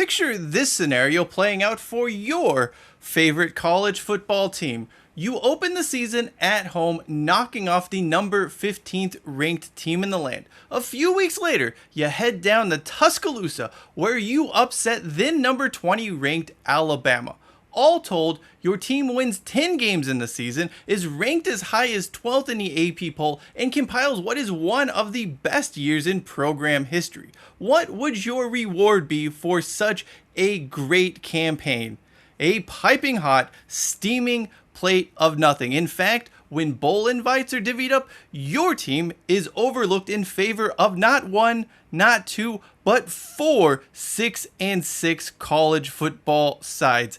Picture this scenario playing out for your favorite college football team. You open the season at home, knocking off the number 15th ranked team in the land. A few weeks later, you head down to Tuscaloosa, where you upset then number 20 ranked Alabama. All told, your team wins 10 games in the season, is ranked as high as 12th in the AP poll, and compiles what is one of the best years in program history. What would your reward be for such a great campaign? A piping hot, steaming plate of nothing. In fact, when bowl invites are divvied up, your team is overlooked in favor of not one, not two, but 4 6-6 college football sides.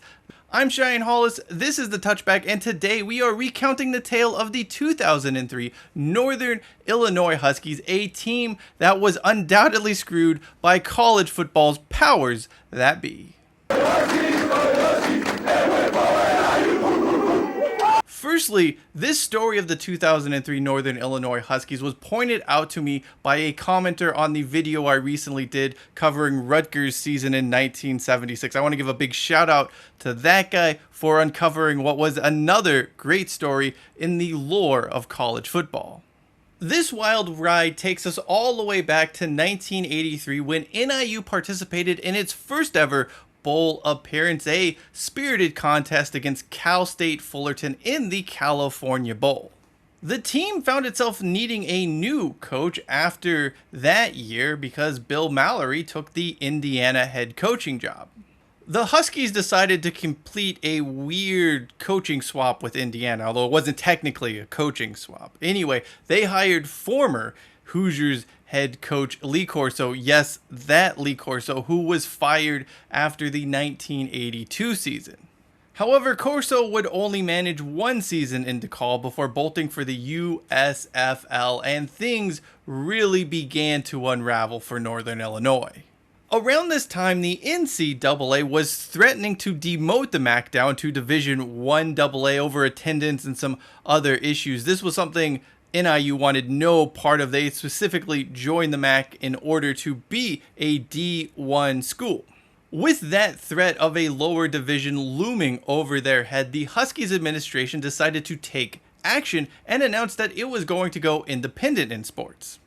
I'm Cheyenne Hollis, this is The Touchback, and today we are recounting the tale of the 2003 Northern Illinois Huskies, a team that was undoubtedly screwed by college football's powers that be. Firstly, this story of the 2003 Northern Illinois Huskies was pointed out to me by a commenter on the video I recently did covering Rutgers' season in 1976. I want to give a big shout out to that guy for uncovering what was another great story in the lore of college football. This wild ride takes us all the way back to 1983 when NIU participated in its first ever bowl appearance, a spirited contest against Cal State Fullerton in the California Bowl. The team found itself needing a new coach after that year because Bill Mallory took the Indiana head coaching job. The Huskies decided to complete a weird coaching swap with Indiana, although it wasn't technically a coaching swap. Anyway, they hired former Hoosiers head coach Lee Corso, yes, that Lee Corso, who was fired after the 1982 season. However, Corso would only manage one season in DeKalb before bolting for the USFL, and things really began to unravel for Northern Illinois. Around this time, the NCAA was threatening to demote the MAC down to Division I AA over attendance and some other issues. This was something NIU wanted no part of. They specifically joined the MAC in order to be a D1 school. With that threat of a lower division looming over their head, the Huskies administration decided to take action and announced that it was going to go independent in sports.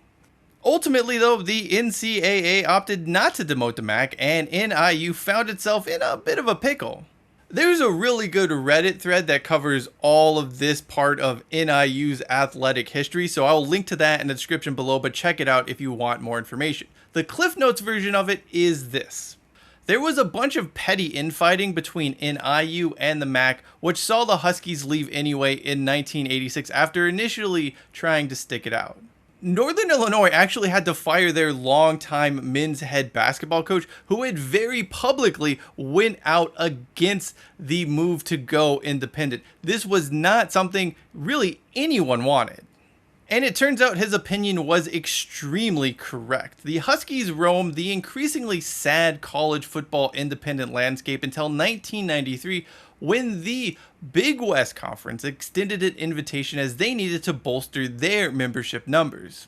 Ultimately, though, the NCAA opted not to demote the MAC, and NIU found itself in a bit of a pickle. There's a really good Reddit thread that covers all of this part of NIU's athletic history, so I'll link to that in the description below, but check it out if you want more information. The Cliff Notes version of it is this. There was a bunch of petty infighting between NIU and the MAC, which saw the Huskies leave anyway in 1986 after initially trying to stick it out. Northern Illinois actually had to fire their longtime men's head basketball coach, who had very publicly went out against the move to go independent. This was not something really anyone wanted. And it turns out his opinion was extremely correct. The Huskies roamed the increasingly sad college football independent landscape until 1993, when the Big West Conference extended an invitation as they needed to bolster their membership numbers.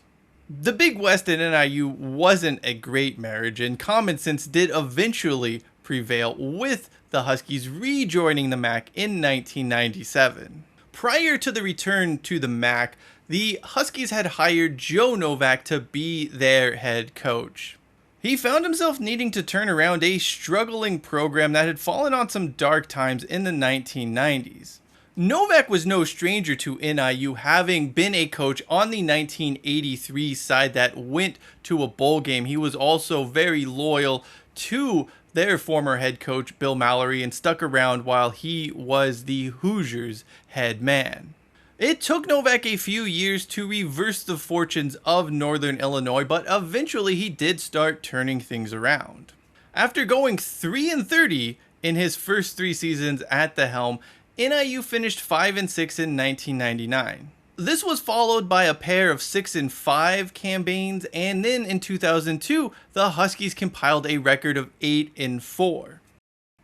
The Big West and NIU wasn't a great marriage, and common sense did eventually prevail, with the Huskies rejoining the MAC in 1997. Prior to the return to the MAC, the Huskies had hired Joe Novak to be their head coach. He found himself needing to turn around a struggling program that had fallen on some dark times in the 1990s. Novak was no stranger to NIU, having been a coach on the 1983 side that went to a bowl game. He was also very loyal to their former head coach Bill Mallory and stuck around while he was the Hoosiers' head man. It took Novak a few years to reverse the fortunes of Northern Illinois, but eventually he did start turning things around. After going 3-30 in his first 3 seasons at the helm, NIU finished 5-6 in 1999. This was followed by a pair of 6-5 campaigns, and then in 2002, the Huskies compiled a record of 8-4.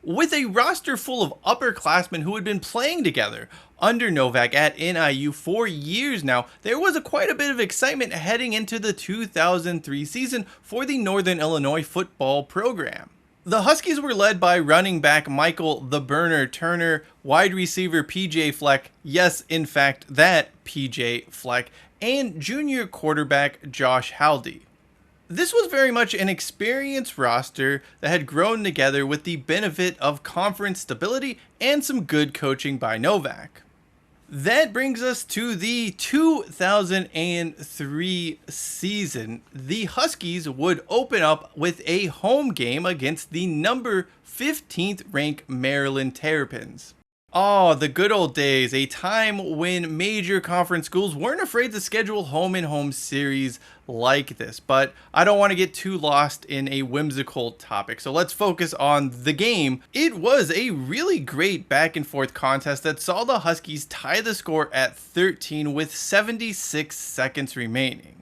With a roster full of upperclassmen who had been playing together under Novak at NIU for years now, there was quite a bit of excitement heading into the 2003 season for the Northern Illinois football program. The Huskies were led by running back Michael "the Burner" Turner, wide receiver PJ Fleck, yes, in fact, that PJ Fleck, and junior quarterback Josh Haldy. This was very much an experienced roster that had grown together with the benefit of conference stability and some good coaching by Novak. That brings us to the 2003 season. The Huskies would open up with a home game against the number 15th ranked Maryland Terrapins. Oh, the good old days, a time when major conference schools weren't afraid to schedule home and home series like this. But I don't want to get too lost in a whimsical topic, so let's focus on the game. It was a really great back and forth contest that saw the Huskies tie the score at 13 with 76 seconds remaining.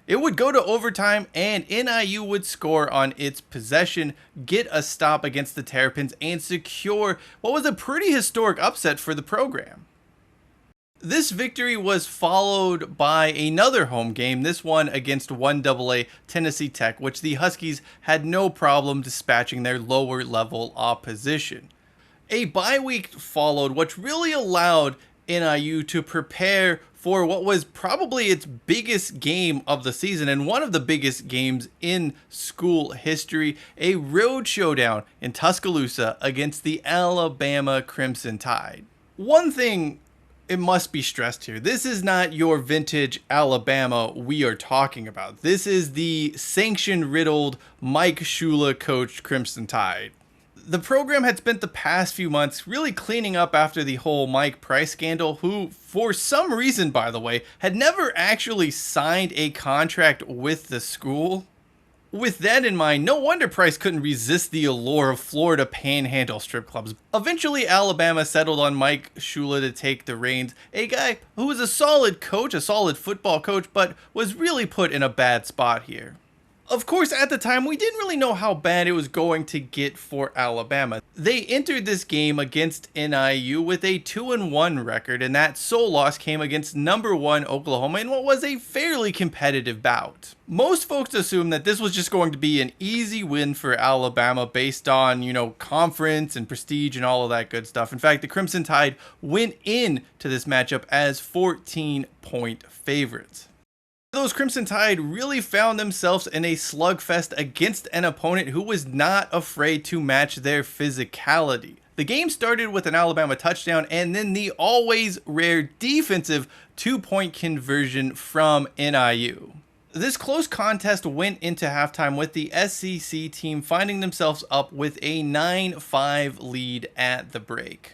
It would go to overtime, and NIU would score on its possession, get a stop against the Terrapins, and secure what was a pretty historic upset for the program. This victory was followed by another home game, this one against 1AA Tennessee Tech, which the Huskies had no problem dispatching their lower level opposition. A bye week followed, which really allowed NIU to prepare for what was probably its biggest game of the season and one of the biggest games in school history, a road showdown in Tuscaloosa against the Alabama Crimson Tide. One thing, it must be stressed here, this is not your vintage Alabama we are talking about. This is the sanction-riddled Mike Shula coached Crimson Tide. The program had spent the past few months really cleaning up after the whole Mike Price scandal, who, for some reason, by the way, had never actually signed a contract with the school. With that in mind, no wonder Price couldn't resist the allure of Florida panhandle strip clubs. Eventually, Alabama settled on Mike Shula to take the reins, a guy who was a solid coach, a solid football coach, but was really put in a bad spot here. Of course, at the time, we didn't really know how bad it was going to get for Alabama. They entered this game against NIU with a 2-1 record, and that sole loss came against number 1 Oklahoma in what was a fairly competitive bout. Most folks assumed that this was just going to be an easy win for Alabama based on, conference and prestige and all of that good stuff. In fact, the Crimson Tide went into this matchup as 14-point favorites. Those Crimson Tide really found themselves in a slugfest against an opponent who was not afraid to match their physicality. The game started with an Alabama touchdown and then the always rare defensive 2-point conversion from NIU. This close contest went into halftime with the SEC team finding themselves up with a 9-5 lead at the break.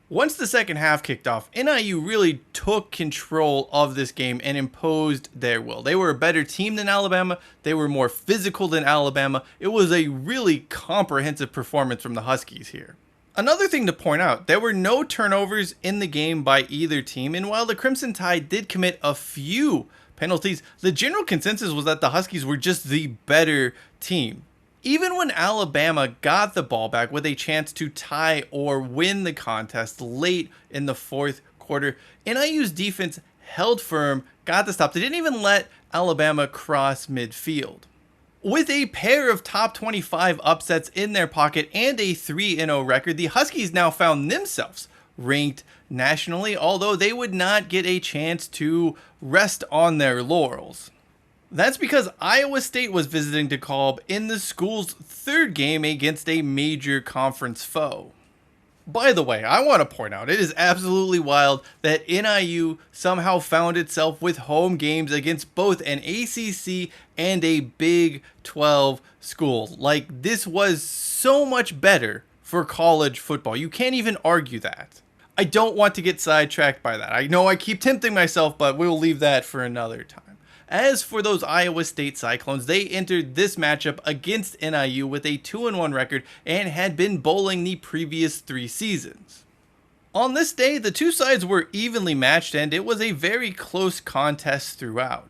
Once the second half kicked off, NIU really took control of this game and imposed their will. They were a better team than Alabama. They were more physical than Alabama. It was a really comprehensive performance from the Huskies here. Another thing to point out, there were no turnovers in the game by either team, and while the Crimson Tide did commit a few penalties, the general consensus was that the Huskies were just the better team. Even when Alabama got the ball back with a chance to tie or win the contest late in the fourth quarter, NIU's defense held firm, got the stop. They didn't even let Alabama cross midfield. With a pair of top 25 upsets in their pocket and a 3-0 record, the Huskies now found themselves ranked nationally, although they would not get a chance to rest on their laurels. That's because Iowa State was visiting DeKalb in the school's third game against a major conference foe. By the way, I want to point out, it is absolutely wild that NIU somehow found itself with home games against both an ACC and a Big 12 school. Like, this was so much better for college football. You can't even argue that. I don't want to get sidetracked by that. I know I keep tempting myself, but we'll leave that for another time. As for those Iowa State Cyclones, they entered this matchup against NIU with a 2-1 record and had been bowling the previous 3 seasons. On this day, the two sides were evenly matched and it was a very close contest throughout.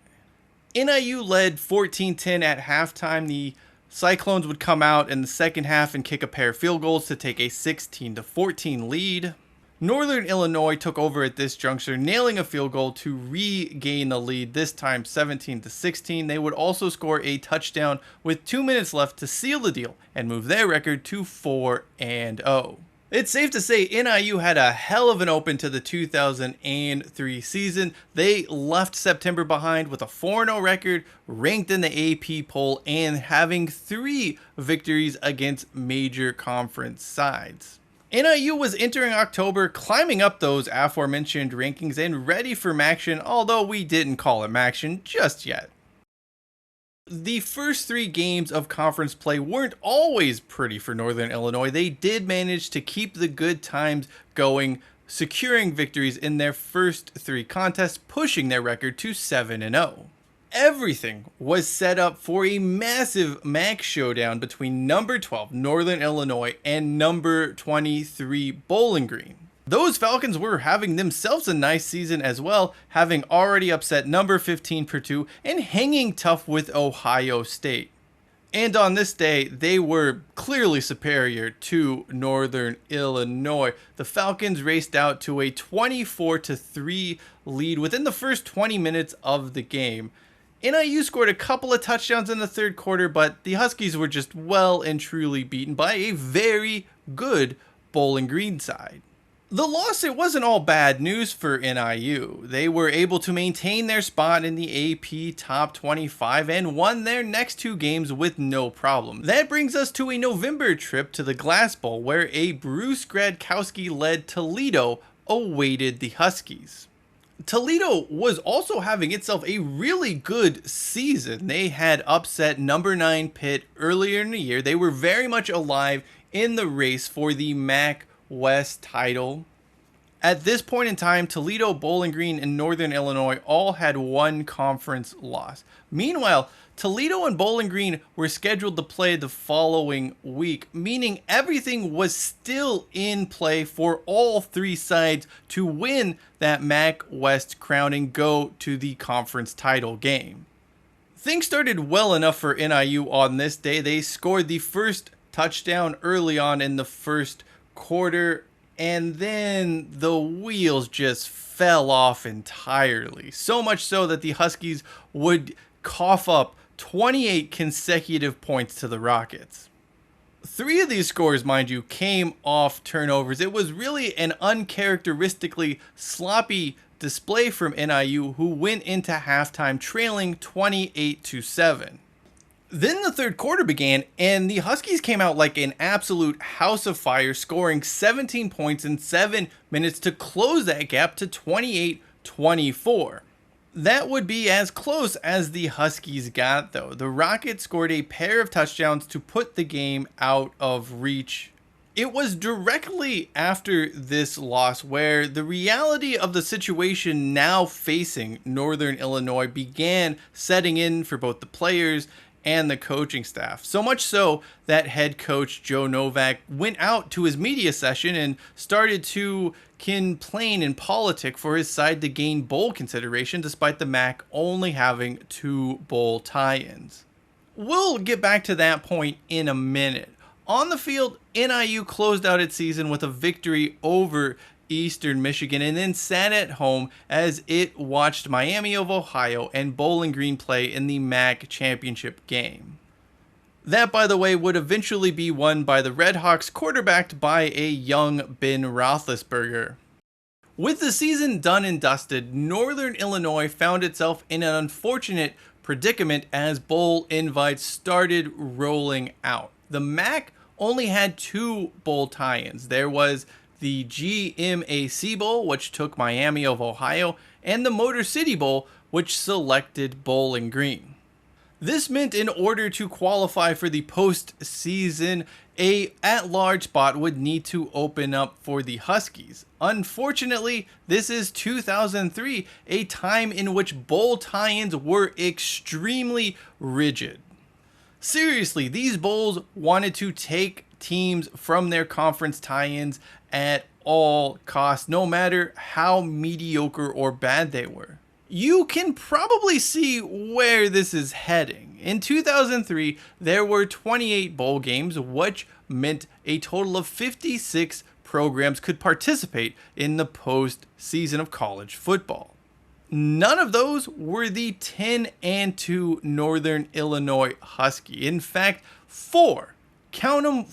NIU led 14-10 at halftime. The Cyclones would come out in the second half and kick a pair of field goals to take a 16-14 lead. Northern Illinois took over at this juncture, nailing a field goal to regain the lead, this time 17-16. They would also score a touchdown with 2 minutes left to seal the deal and move their record to 4-0. It's safe to say NIU had a hell of an open to the 2003 season. They left September behind with a 4-0 record, ranked in the AP poll, and having 3 victories against major conference sides. NIU was entering October, climbing up those aforementioned rankings and ready for Maction, although we didn't call it Maction just yet. The first 3 games of conference play weren't always pretty for Northern Illinois. They did manage to keep the good times going, securing victories in their first 3 contests, pushing their record to 7-0. Everything was set up for a massive MAC showdown between number 12 Northern Illinois and number 23 Bowling Green. Those Falcons were having themselves a nice season as well, having already upset number 15 Purdue and hanging tough with Ohio State. And on this day, they were clearly superior to Northern Illinois. The Falcons raced out to a 24-3 lead within the first 20 minutes of the game. NIU scored a couple of touchdowns in the third quarter, but the Huskies were just well and truly beaten by a very good Bowling Green side. The loss, it wasn't all bad news for NIU. They were able to maintain their spot in the AP top 25 and won their next 2 games with no problem. That brings us to a November trip to the Glass Bowl, where a Bruce Gradkowski-led Toledo awaited the Huskies. Toledo was also having itself a really good season. They had upset number 9 Pitt earlier in the year. They were very much alive in the race for the MAC West title. At this point in time, Toledo, Bowling Green, and Northern Illinois all had 1 conference loss. Meanwhile, Toledo and Bowling Green were scheduled to play the following week, meaning everything was still in play for all 3 sides to win that MAC West crown and go to the conference title game. Things started well enough for NIU on this day. They scored the first touchdown early on in the first quarter, and then the wheels just fell off entirely. So much so that the Huskies would cough up 28 consecutive points to the Rockets. 3 of these scores, mind you, came off turnovers. It was really an uncharacteristically sloppy display from NIU, who went into halftime trailing 28-7. Then the third quarter began, and the Huskies came out like an absolute house of fire, scoring 17 points in 7 minutes to close that gap to 28-24. That would be as close as the Huskies got, though. The Rockets scored a pair of touchdowns to put the game out of reach. It was directly after this loss where the reality of the situation now facing Northern Illinois began setting in for both the players and the coaching staff. So much so that head coach Joe Novak went out to his media session and started to complain and politic for his side to gain bowl consideration, despite the MAC only having 2 bowl tie-ins. We'll get back to that point in a minute. On the field, NIU closed out its season with a victory over Eastern Michigan and then sat at home as it watched Miami of Ohio and Bowling Green play in the MAC championship game. That, by the way, would eventually be won by the Redhawks, quarterbacked by a young Ben Roethlisberger. With the season done and dusted, Northern Illinois found itself in an unfortunate predicament as bowl invites started rolling out. The MAC only had 2 bowl tie-ins. There was the GMAC Bowl, which took Miami of Ohio, and the Motor City Bowl, which selected Bowling Green. This meant in order to qualify for the postseason, a at-large spot would need to open up for the Huskies. Unfortunately, this is 2003, a time in which bowl tie-ins were extremely rigid. Seriously, these bowls wanted to take teams from their conference tie-ins at all costs, no matter how mediocre or bad they were. You can probably see where this is heading. In 2003, there were 28 bowl games, which meant a total of 56 programs could participate in the postseason of college football. None of those were the 10-2 Northern Illinois Husky. In fact, count them,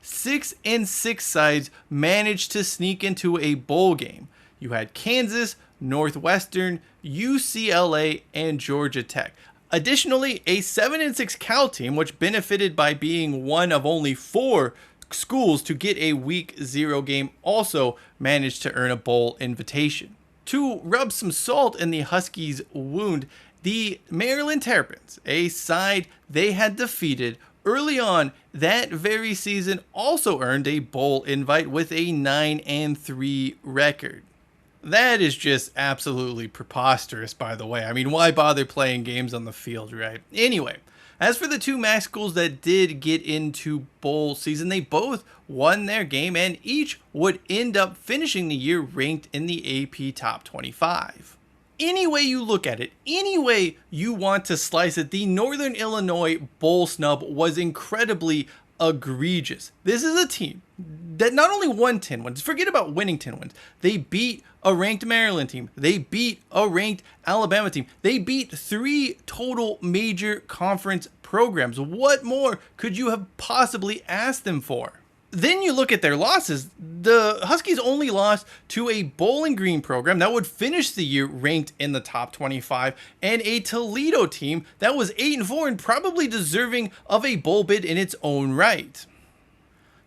6-6 sides managed to sneak into a bowl game. You had Kansas, Northwestern, UCLA, and Georgia Tech. Additionally, a 7-6 Cal team, which benefited by being one of only 4 schools to get a Week 0 game, also managed to earn a bowl invitation. To rub some salt in the Huskies' wound, the Maryland Terrapins, a side they had defeated early on that very season, also earned a bowl invite with a 9-3 record. That is just absolutely preposterous, by the way. I mean, why bother playing games on the field, right? Anyway, as for the 2 MAC schools that did get into bowl season, they both won their game and each would end up finishing the year ranked in the AP Top 25. Any way you look at it, any way you want to slice it, the Northern Illinois bowl snub was incredibly egregious. This is a team that not only won 10 wins, forget about winning 10 wins, they beat a ranked Maryland team, they beat a ranked Alabama team, they beat 3 total major conference programs. What more could you have possibly asked them for? Then you look at their losses. The Huskies only lost to a Bowling Green program that would finish the year ranked in the top 25 and a Toledo team that was 8-4 and probably deserving of a bowl bid in its own right.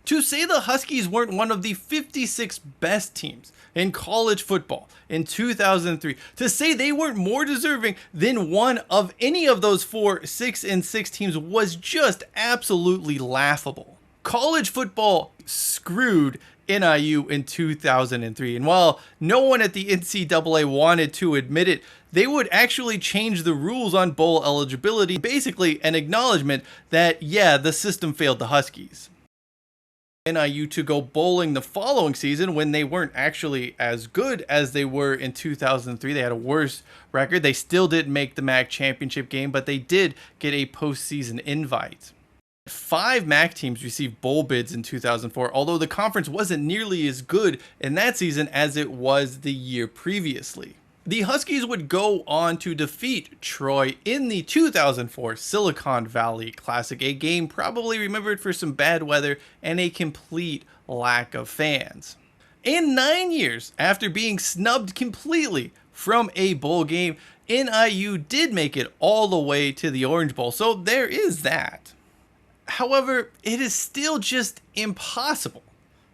To say the Huskies weren't one of the 56 best teams in college football in 2003, to say they weren't more deserving than one of any of those 4 6-6 teams was just absolutely laughable. College football screwed NIU in 2003, and while no one at the NCAA wanted to admit it, they would actually change the rules on bowl eligibility, basically an acknowledgement that, yeah, the system failed the Huskies. NIU to go bowling the following season when they weren't actually as good as they were in 2003. They had a worse record. They still didn't make the MAC championship game, but they did get a postseason invite. 5 MAC teams received bowl bids in 2004, although the conference wasn't nearly as good in that season as it was the year previously. The Huskies would go on to defeat Troy in the 2004 Silicon Valley Classic, a game probably remembered for some bad weather and a complete lack of fans. And 9 years after being snubbed completely from a bowl game, NIU did make it all the way to the Orange Bowl, so there is that. However, it is still just impossible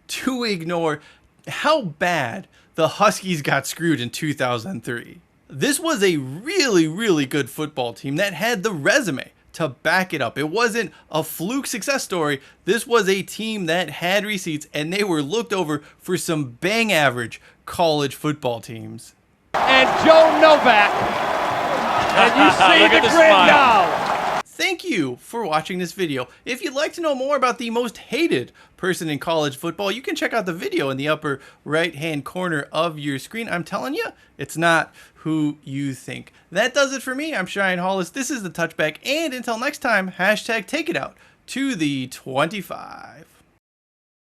to ignore how bad the Huskies got screwed in 2003. This was a really, really good football team that had the resume to back it up. It wasn't a fluke success story. This was a team that had receipts, and they were looked over for some bang average college football teams. And Joe Novak, and you see the grin now. Thank you for watching this video. If you'd like to know more about the most hated person in college football, you can check out the video in the upper right-hand corner of your screen. I'm telling you, it's not who you think. That does it for me. I'm Cheyenne Hollis. This is The Touchback, and until next time, hashtag take it out to the 25.